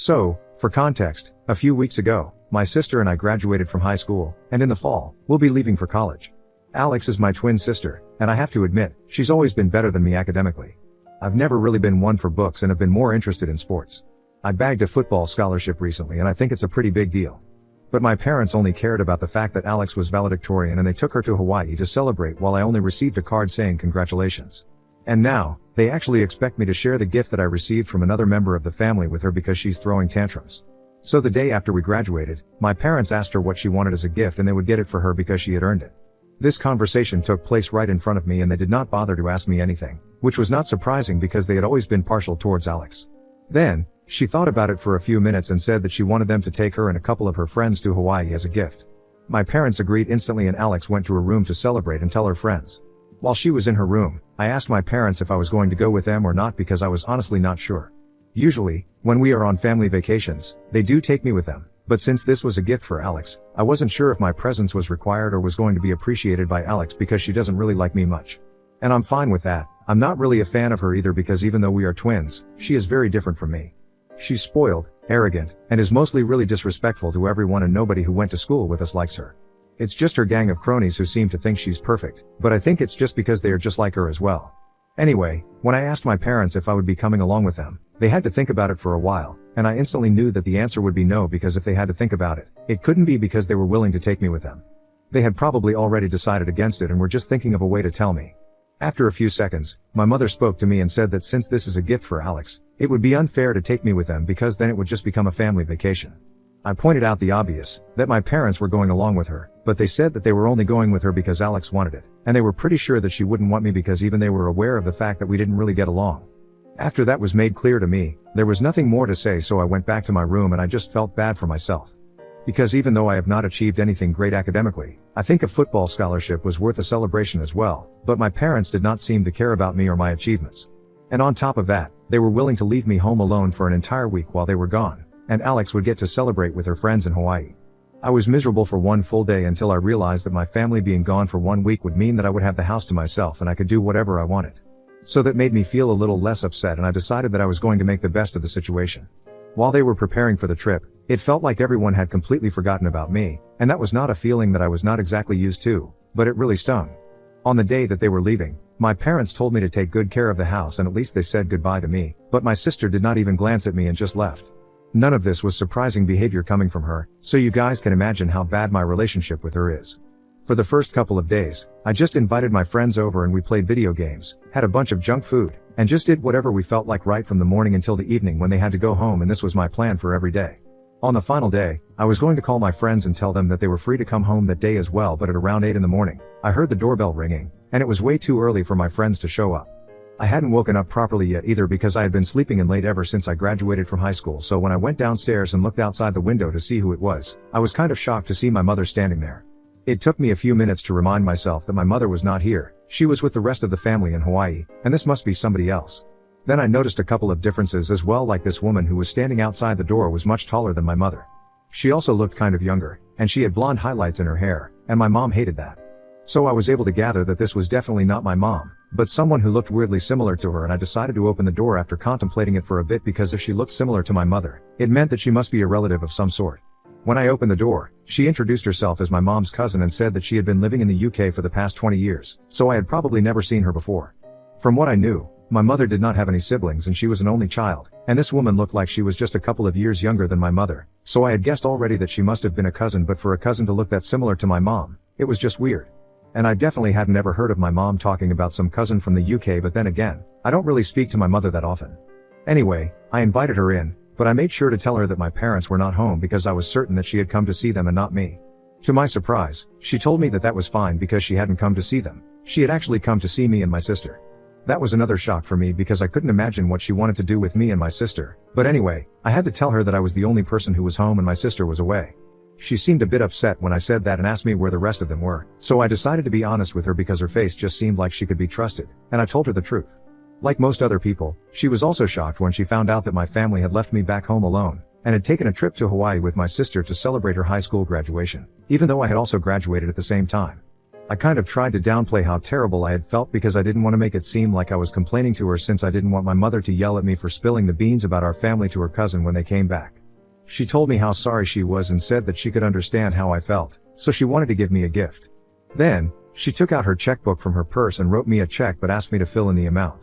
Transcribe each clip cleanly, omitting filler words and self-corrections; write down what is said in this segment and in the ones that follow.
So, for context, a few weeks ago, my sister and I graduated from high school, and in the fall, we'll be leaving for college. Alex is my twin sister, and I have to admit, she's always been better than me academically. I've never really been one for books and have been more interested in sports. I bagged a football scholarship recently and I think it's a pretty big deal. But my parents only cared about the fact that Alex was valedictorian and they took her to Hawaii to celebrate while I only received a card saying congratulations. And now, they actually expect me to share the gift that I received from another member of the family with her because she's throwing tantrums. So the day after we graduated, my parents asked her what she wanted as a gift and they would get it for her because she had earned it. This conversation took place right in front of me and they did not bother to ask me anything, which was not surprising because they had always been partial towards Alex. Then, she thought about it for a few minutes and said that she wanted them to take her and a couple of her friends to Hawaii as a gift. My parents agreed instantly and Alex went to her room to celebrate and tell her friends. While she was in her room, I asked my parents if I was going to go with them or not because I was honestly not sure. Usually, when we are on family vacations, they do take me with them, but since this was a gift for Alex, I wasn't sure if my presence was required or was going to be appreciated by Alex because she doesn't really like me much. And I'm fine with that. I'm not really a fan of her either because even though we are twins, she is very different from me. She's spoiled, arrogant, and is mostly really disrespectful to everyone and nobody who went to school with us likes her. It's just her gang of cronies who seem to think she's perfect, but I think it's just because they are just like her as well. Anyway, when I asked my parents if I would be coming along with them, they had to think about it for a while, and I instantly knew that the answer would be no because if they had to think about it, it couldn't be because they were willing to take me with them. They had probably already decided against it and were just thinking of a way to tell me. After a few seconds, my mother spoke to me and said that since this is a gift for Alex, it would be unfair to take me with them because then it would just become a family vacation. I pointed out the obvious, that my parents were going along with her, but they said that they were only going with her because Alex wanted it, and they were pretty sure that she wouldn't want me because even they were aware of the fact that we didn't really get along. After that was made clear to me, there was nothing more to say so I went back to my room and I just felt bad for myself. Because even though I have not achieved anything great academically, I think a football scholarship was worth a celebration as well, but my parents did not seem to care about me or my achievements. And on top of that, they were willing to leave me home alone for an entire week while they were gone, and Alex would get to celebrate with her friends in Hawaii. I was miserable for one full day until I realized that my family being gone for 1 week would mean that I would have the house to myself and I could do whatever I wanted. So that made me feel a little less upset and I decided that I was going to make the best of the situation. While they were preparing for the trip, it felt like everyone had completely forgotten about me, and that was not a feeling that I was not exactly used to, but it really stung. On the day that they were leaving, my parents told me to take good care of the house and at least they said goodbye to me, but my sister did not even glance at me and just left. None of this was surprising behavior coming from her, so you guys can imagine how bad my relationship with her is. For the first couple of days, I just invited my friends over and we played video games, had a bunch of junk food, and just did whatever we felt like right from the morning until the evening when they had to go home, and this was my plan for every day. On the final day, I was going to call my friends and tell them that they were free to come home that day as well, but at around 8 in the morning, I heard the doorbell ringing, and it was way too early for my friends to show up. I hadn't woken up properly yet either because I had been sleeping in late ever since I graduated from high school, so when I went downstairs and looked outside the window to see who it was, I was kind of shocked to see my mother standing there. It took me a few minutes to remind myself that my mother was not here, she was with the rest of the family in Hawaii, and this must be somebody else. Then I noticed a couple of differences as well, like this woman who was standing outside the door was much taller than my mother. She also looked kind of younger, and she had blonde highlights in her hair, and my mom hated that. So I was able to gather that this was definitely not my mom, but someone who looked weirdly similar to her, and I decided to open the door after contemplating it for a bit because if she looked similar to my mother, it meant that she must be a relative of some sort. When I opened the door, she introduced herself as my mom's cousin and said that she had been living in the UK for the past 20 years, so I had probably never seen her before. From what I knew, my mother did not have any siblings and she was an only child, and this woman looked like she was just a couple of years younger than my mother, so I had guessed already that she must have been a cousin, but for a cousin to look that similar to my mom, it was just weird. And I definitely hadn't ever heard of my mom talking about some cousin from the UK, but then again, I don't really speak to my mother that often. Anyway, I invited her in, but I made sure to tell her that my parents were not home because I was certain that she had come to see them and not me. To my surprise, she told me that that was fine because she hadn't come to see them. She had actually come to see me and my sister. That was another shock for me because I couldn't imagine what she wanted to do with me and my sister, but anyway, I had to tell her that I was the only person who was home and my sister was away. She seemed a bit upset when I said that and asked me where the rest of them were, so I decided to be honest with her because her face just seemed like she could be trusted, and I told her the truth. Like most other people, she was also shocked when she found out that my family had left me back home alone, and had taken a trip to Hawaii with my sister to celebrate her high school graduation, even though I had also graduated at the same time. I kind of tried to downplay how terrible I had felt because I didn't want to make it seem like I was complaining to her, since I didn't want my mother to yell at me for spilling the beans about our family to her cousin when they came back. She told me how sorry she was and said that she could understand how I felt, so she wanted to give me a gift. Then, she took out her checkbook from her purse and wrote me a check but asked me to fill in the amount.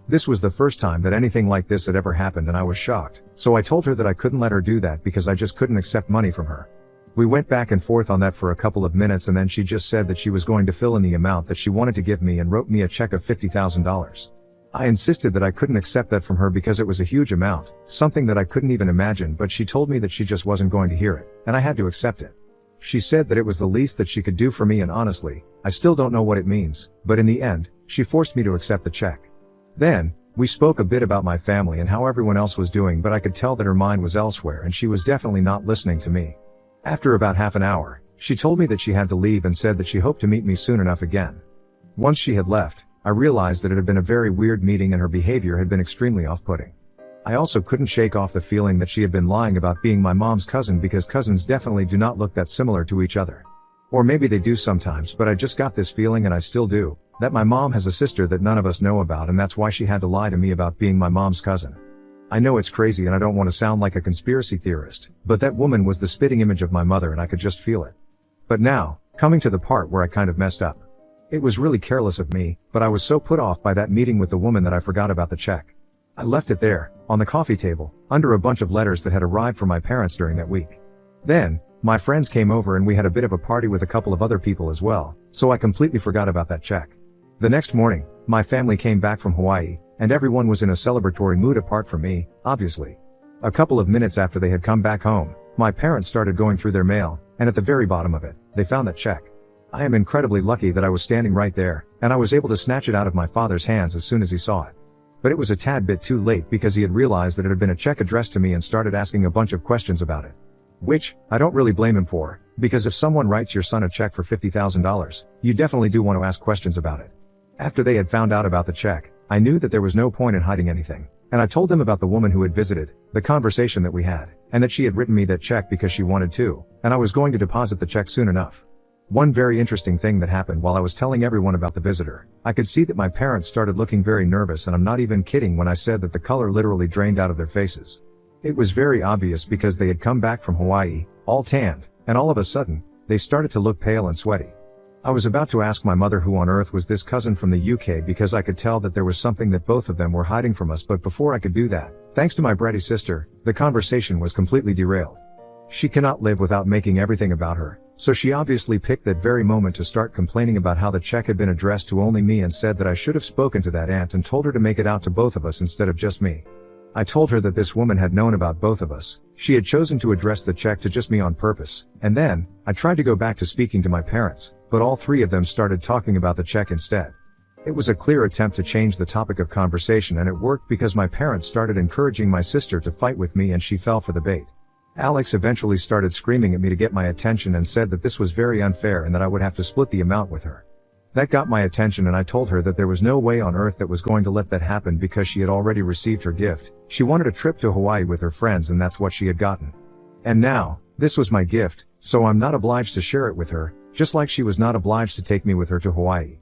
This was the first time that anything like this had ever happened and I was shocked, so I told her that I couldn't let her do that because I just couldn't accept money from her. We went back and forth on that for a couple of minutes and then she just said that she was going to fill in the amount that she wanted to give me and wrote me a check of $50,000. I insisted that I couldn't accept that from her because it was a huge amount, something that I couldn't even imagine, but she told me that she just wasn't going to hear it, and I had to accept it. She said that it was the least that she could do for me, and honestly, I still don't know what it means, but in the end, she forced me to accept the check. Then, we spoke a bit about my family and how everyone else was doing, but I could tell that her mind was elsewhere and she was definitely not listening to me. After about half an hour, she told me that she had to leave and said that she hoped to meet me soon enough again. Once she had left, I realized that it had been a very weird meeting and her behavior had been extremely off-putting. I also couldn't shake off the feeling that she had been lying about being my mom's cousin, because cousins definitely do not look that similar to each other. Or maybe they do sometimes, but I just got this feeling, and I still do, that my mom has a sister that none of us know about, and that's why she had to lie to me about being my mom's cousin. I know it's crazy and I don't want to sound like a conspiracy theorist, but that woman was the spitting image of my mother and I could just feel it. But now, coming to the part where I kind of messed up. It was really careless of me, but I was so put off by that meeting with the woman that I forgot about the check. I left it there, on the coffee table, under a bunch of letters that had arrived from my parents during that week. Then, my friends came over and we had a bit of a party with a couple of other people as well, so I completely forgot about that check. The next morning, my family came back from Hawaii, and everyone was in a celebratory mood apart from me, obviously. A couple of minutes after they had come back home, my parents started going through their mail, and at the very bottom of it, they found that check. I am incredibly lucky that I was standing right there, and I was able to snatch it out of my father's hands as soon as he saw it. But it was a tad bit too late because he had realized that it had been a check addressed to me and started asking a bunch of questions about it. Which, I don't really blame him for, because if someone writes your son a check for $50,000, you definitely do want to ask questions about it. After they had found out about the check, I knew that there was no point in hiding anything, and I told them about the woman who had visited, the conversation that we had, and that she had written me that check because she wanted to, and I was going to deposit the check soon enough. One very interesting thing that happened while I was telling everyone about the visitor, I could see that my parents started looking very nervous, and I'm not even kidding when I said that the color literally drained out of their faces. It was very obvious because they had come back from Hawaii, all tanned, and all of a sudden, they started to look pale and sweaty. I was about to ask my mother who on earth was this cousin from the UK, because I could tell that there was something that both of them were hiding from us, but before I could do that, thanks to my bratty sister, the conversation was completely derailed. She cannot live without making everything about her, so she obviously picked that very moment to start complaining about how the check had been addressed to only me and said that I should have spoken to that aunt and told her to make it out to both of us instead of just me. I told her that this woman had known about both of us. She had chosen to address the check to just me on purpose, and then, I tried to go back to speaking to my parents, but all three of them started talking about the check instead. It was a clear attempt to change the topic of conversation, and it worked because my parents started encouraging my sister to fight with me and she fell for the bait. Alex eventually started screaming at me to get my attention and said that this was very unfair and that I would have to split the amount with her. That got my attention, and I told her that there was no way on earth that was going to let that happen because she had already received her gift. She wanted a trip to Hawaii with her friends and that's what she had gotten. And now, this was my gift, so I'm not obliged to share it with her, just like she was not obliged to take me with her to Hawaii.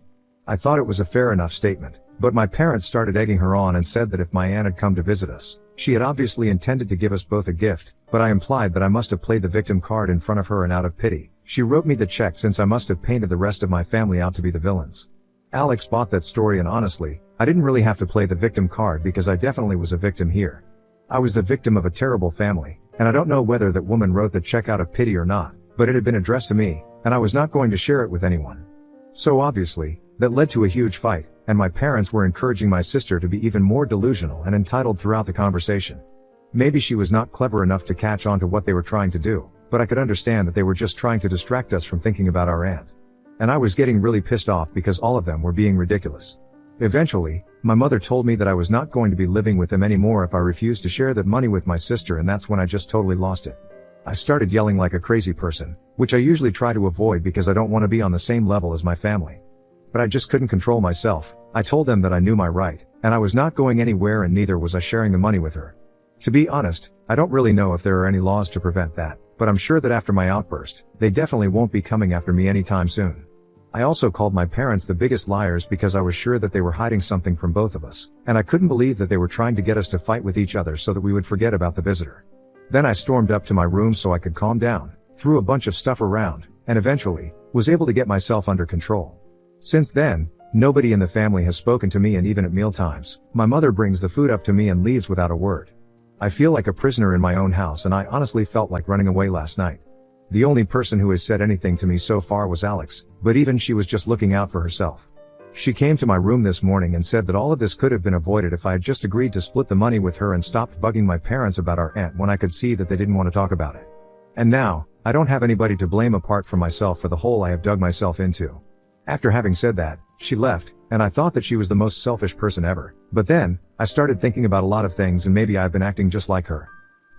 I thought it was a fair enough statement, but my parents started egging her on and said that if my aunt had come to visit us, she had obviously intended to give us both a gift, but I implied that I must have played the victim card in front of her, and out of pity, she wrote me the check since I must have painted the rest of my family out to be the villains. Alex bought that story, and honestly, I didn't really have to play the victim card because I definitely was a victim here. I was the victim of a terrible family, and I don't know whether that woman wrote the check out of pity or not, but it had been addressed to me, and I was not going to share it with anyone. So obviously, that led to a huge fight, and my parents were encouraging my sister to be even more delusional and entitled throughout the conversation. Maybe she was not clever enough to catch on to what they were trying to do, but I could understand that they were just trying to distract us from thinking about our aunt. And I was getting really pissed off because all of them were being ridiculous. Eventually, my mother told me that I was not going to be living with them anymore if I refused to share that money with my sister, and that's when I just totally lost it. I started yelling like a crazy person, which I usually try to avoid because I don't want to be on the same level as my family. But I just couldn't control myself. I told them that I knew my right, and I was not going anywhere, and neither was I sharing the money with her. To be honest, I don't really know if there are any laws to prevent that, but I'm sure that after my outburst, they definitely won't be coming after me anytime soon. I also called my parents the biggest liars because I was sure that they were hiding something from both of us, and I couldn't believe that they were trying to get us to fight with each other so that we would forget about the visitor. Then I stormed up to my room so I could calm down, threw a bunch of stuff around, and eventually, was able to get myself under control. Since then, nobody in the family has spoken to me, and even at mealtimes, my mother brings the food up to me and leaves without a word. I feel like a prisoner in my own house, and I honestly felt like running away last night. The only person who has said anything to me so far was Alex, but even she was just looking out for herself. She came to my room this morning and said that all of this could have been avoided if I had just agreed to split the money with her and stopped bugging my parents about our aunt when I could see that they didn't want to talk about it. And now, I don't have anybody to blame apart from myself for the hole I have dug myself into. After having said that, she left, and I thought that she was the most selfish person ever. But then, I started thinking about a lot of things, and maybe I've been acting just like her.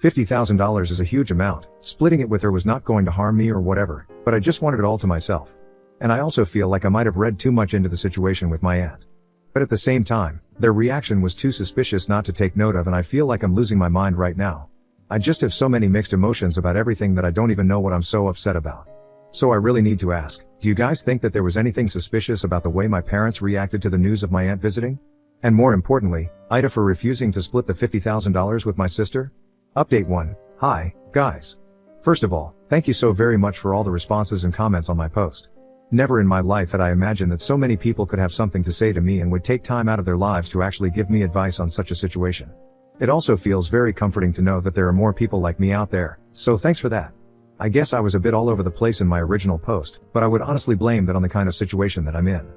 $50,000 is a huge amount. Splitting it with her was not going to harm me or whatever, but I just wanted it all to myself. And I also feel like I might have read too much into the situation with my aunt. But at the same time, their reaction was too suspicious not to take note of, and I feel like I'm losing my mind right now. I just have so many mixed emotions about everything that I don't even know what I'm so upset about. So I really need to ask, do you guys think that there was anything suspicious about the way my parents reacted to the news of my aunt visiting? And more importantly, Ida for refusing to split the $50,000 with my sister? Update 1. Hi, guys. First of all, thank you so very much for all the responses and comments on my post. Never in my life had I imagined that so many people could have something to say to me and would take time out of their lives to actually give me advice on such a situation. It also feels very comforting to know that there are more people like me out there, so thanks for that. I guess I was a bit all over the place in my original post, but I would honestly blame that on the kind of situation that I'm in.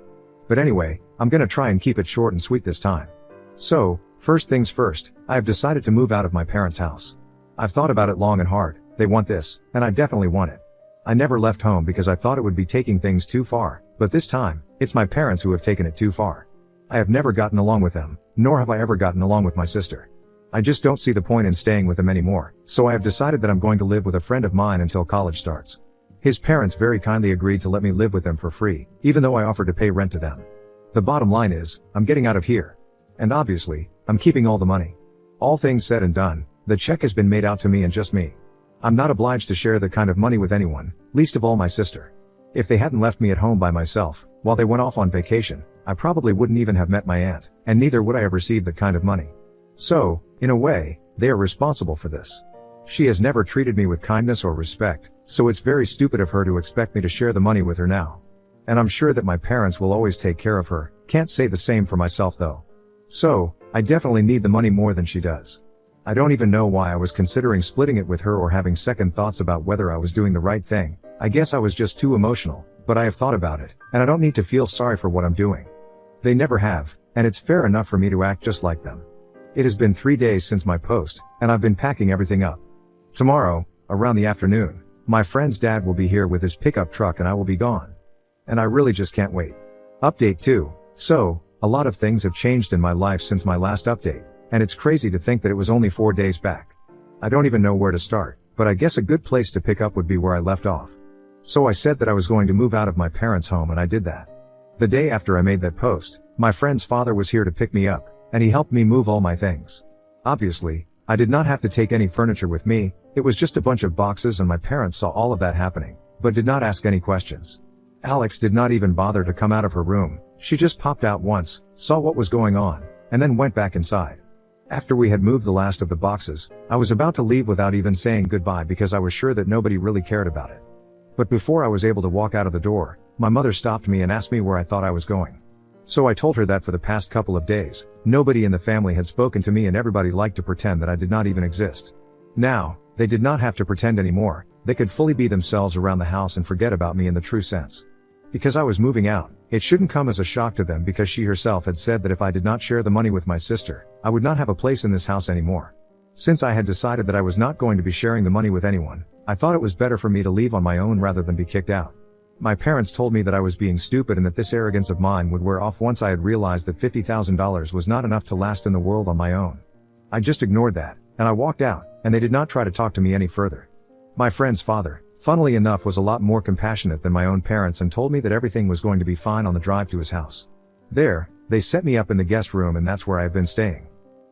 But anyway, I'm gonna try and keep it short and sweet this time. So, first things first, I have decided to move out of my parents' house. I've thought about it long and hard. They want this, and I definitely want it. I never left home because I thought it would be taking things too far, but this time, it's my parents who have taken it too far. I have never gotten along with them, nor have I ever gotten along with my sister. I just don't see the point in staying with them anymore, so I have decided that I'm going to live with a friend of mine until college starts. His parents very kindly agreed to let me live with them for free, even though I offered to pay rent to them. The bottom line is, I'm getting out of here. And obviously, I'm keeping all the money. All things said and done, the check has been made out to me and just me. I'm not obliged to share that kind of money with anyone, least of all my sister. If they hadn't left me at home by myself, while they went off on vacation, I probably wouldn't even have met my aunt, and neither would I have received that kind of money. So, in a way, they are responsible for this. She has never treated me with kindness or respect, so it's very stupid of her to expect me to share the money with her now. And I'm sure that my parents will always take care of her, can't say the same for myself though. So, I definitely need the money more than she does. I don't even know why I was considering splitting it with her or having second thoughts about whether I was doing the right thing. I guess I was just too emotional, but I have thought about it, and I don't need to feel sorry for what I'm doing. They never have, and it's fair enough for me to act just like them. It has been 3 days since my post, and I've been packing everything up. Tomorrow, around the afternoon, my friend's dad will be here with his pickup truck and I will be gone. And I really just can't wait. Update 2. So, a lot of things have changed in my life since my last update, and it's crazy to think that it was only 4 days back. I don't even know where to start, but I guess a good place to pick up would be where I left off. So I said that I was going to move out of my parents' home, and I did that. The day after I made that post, my friend's father was here to pick me up, and he helped me move all my things. Obviously, I did not have to take any furniture with me, it was just a bunch of boxes, and my parents saw all of that happening, but did not ask any questions. Alex did not even bother to come out of her room, she just popped out once, saw what was going on, and then went back inside. After we had moved the last of the boxes, I was about to leave without even saying goodbye because I was sure that nobody really cared about it. But before I was able to walk out of the door, my mother stopped me and asked me where I thought I was going. So I told her that for the past couple of days, nobody in the family had spoken to me and everybody liked to pretend that I did not even exist. Now, they did not have to pretend anymore, they could fully be themselves around the house and forget about me in the true sense. Because I was moving out, it shouldn't come as a shock to them because she herself had said that if I did not share the money with my sister, I would not have a place in this house anymore. Since I had decided that I was not going to be sharing the money with anyone, I thought it was better for me to leave on my own rather than be kicked out. My parents told me that I was being stupid and that this arrogance of mine would wear off once I had realized that $50,000 was not enough to last in the world on my own. I just ignored that, and I walked out, and they did not try to talk to me any further. My friend's father, funnily enough, was a lot more compassionate than my own parents and told me that everything was going to be fine on the drive to his house. There, they set me up in the guest room and that's where I have been staying.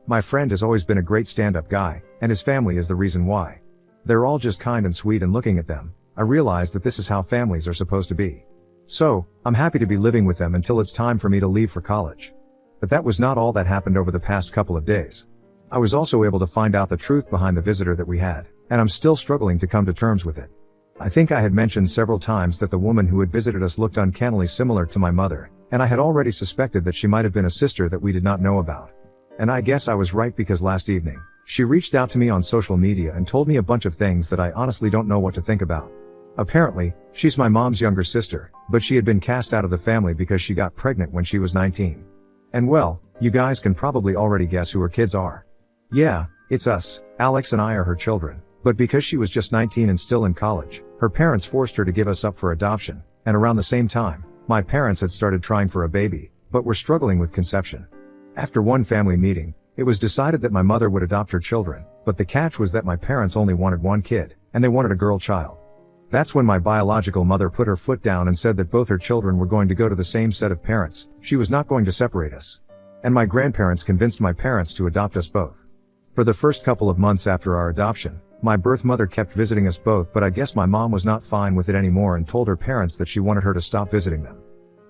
My friend has always been a great stand-up guy, and his family is the reason why. They're all just kind and sweet, and looking at them, I realized that this is how families are supposed to be. So, I'm happy to be living with them until it's time for me to leave for college. But that was not all that happened over the past couple of days. I was also able to find out the truth behind the visitor that we had, and I'm still struggling to come to terms with it. I think I had mentioned several times that the woman who had visited us looked uncannily similar to my mother, and I had already suspected that she might have been a sister that we did not know about. And I guess I was right, because last evening, she reached out to me on social media and told me a bunch of things that I honestly don't know what to think about. Apparently, she's my mom's younger sister, but she had been cast out of the family because she got pregnant when she was 19. And well, you guys can probably already guess who her kids are. Yeah, it's us. Alex and I are her children, but because she was just 19 and still in college, her parents forced her to give us up for adoption, and around the same time, my parents had started trying for a baby, but were struggling with conception. After one family meeting, it was decided that my mother would adopt her children, but the catch was that my parents only wanted one kid, and they wanted a girl child. That's when my biological mother put her foot down and said that both her children were going to go to the same set of parents, she was not going to separate us. And my grandparents convinced my parents to adopt us both. For the first couple of months after our adoption, my birth mother kept visiting us both, but I guess my mom was not fine with it anymore and told her parents that she wanted her to stop visiting them.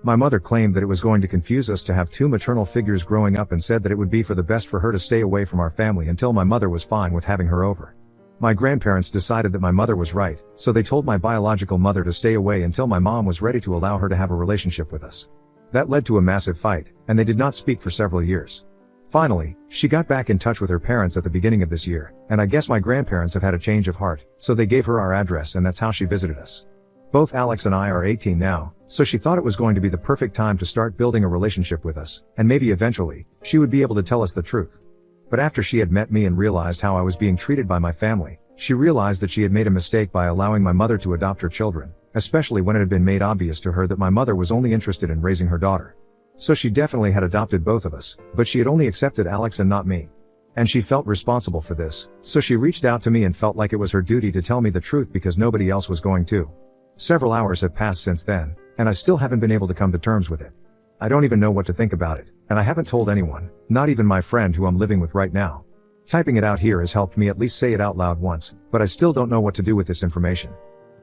My mother claimed that it was going to confuse us to have two maternal figures growing up, and said that it would be for the best for her to stay away from our family until my mother was fine with having her over. My grandparents decided that my mother was right, so they told my biological mother to stay away until my mom was ready to allow her to have a relationship with us. That led to a massive fight, and they did not speak for several years. Finally, she got back in touch with her parents at the beginning of this year, and I guess my grandparents have had a change of heart, so they gave her our address, and that's how she visited us. Both Alex and I are 18 now, so she thought it was going to be the perfect time to start building a relationship with us, and maybe eventually, she would be able to tell us the truth. But after she had met me and realized how I was being treated by my family, she realized that she had made a mistake by allowing my mother to adopt her children, especially when it had been made obvious to her that my mother was only interested in raising her daughter. So she definitely had adopted both of us, but she had only accepted Alex and not me. And she felt responsible for this, so she reached out to me and felt like it was her duty to tell me the truth because nobody else was going to. Several hours have passed since then, and I still haven't been able to come to terms with it. I don't even know what to think about it, and I haven't told anyone, not even my friend who I'm living with right now. Typing it out here has helped me at least say it out loud once, but I still don't know what to do with this information.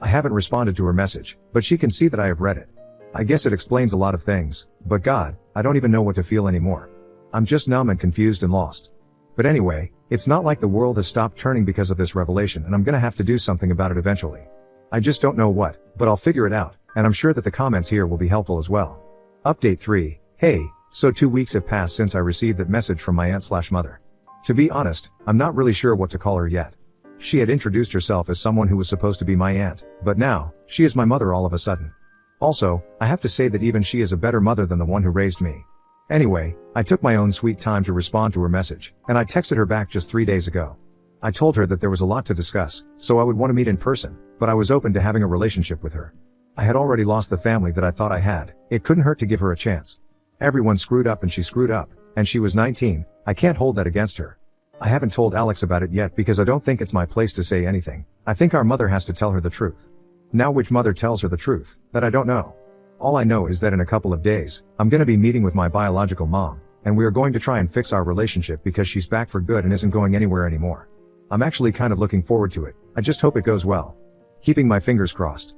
I haven't responded to her message, but she can see that I have read it. I guess it explains a lot of things, but God, I don't even know what to feel anymore. I'm just numb and confused and lost. But anyway, it's not like the world has stopped turning because of this revelation, and I'm gonna have to do something about it eventually. I just don't know what, but I'll figure it out, and I'm sure that the comments here will be helpful as well. Update 3. Hey, so 2 weeks have passed since I received that message from my aunt/mother. To be honest, I'm not really sure what to call her yet. She had introduced herself as someone who was supposed to be my aunt, but now, she is my mother all of a sudden. Also, I have to say that even she is a better mother than the one who raised me. Anyway, I took my own sweet time to respond to her message, and I texted her back just 3 days ago. I told her that there was a lot to discuss, so I would want to meet in person, but I was open to having a relationship with her. I had already lost the family that I thought I had, it couldn't hurt to give her a chance. Everyone screwed up and she screwed up, and she was 19, I can't hold that against her. I haven't told Alex about it yet because I don't think it's my place to say anything. I think our mother has to tell her the truth. Now which mother tells her the truth, that I don't know. All I know is that in a couple of days, I'm gonna be meeting with my biological mom, and we are going to try and fix our relationship because she's back for good and isn't going anywhere anymore. I'm actually kind of looking forward to it, I just hope it goes well. Keeping my fingers crossed.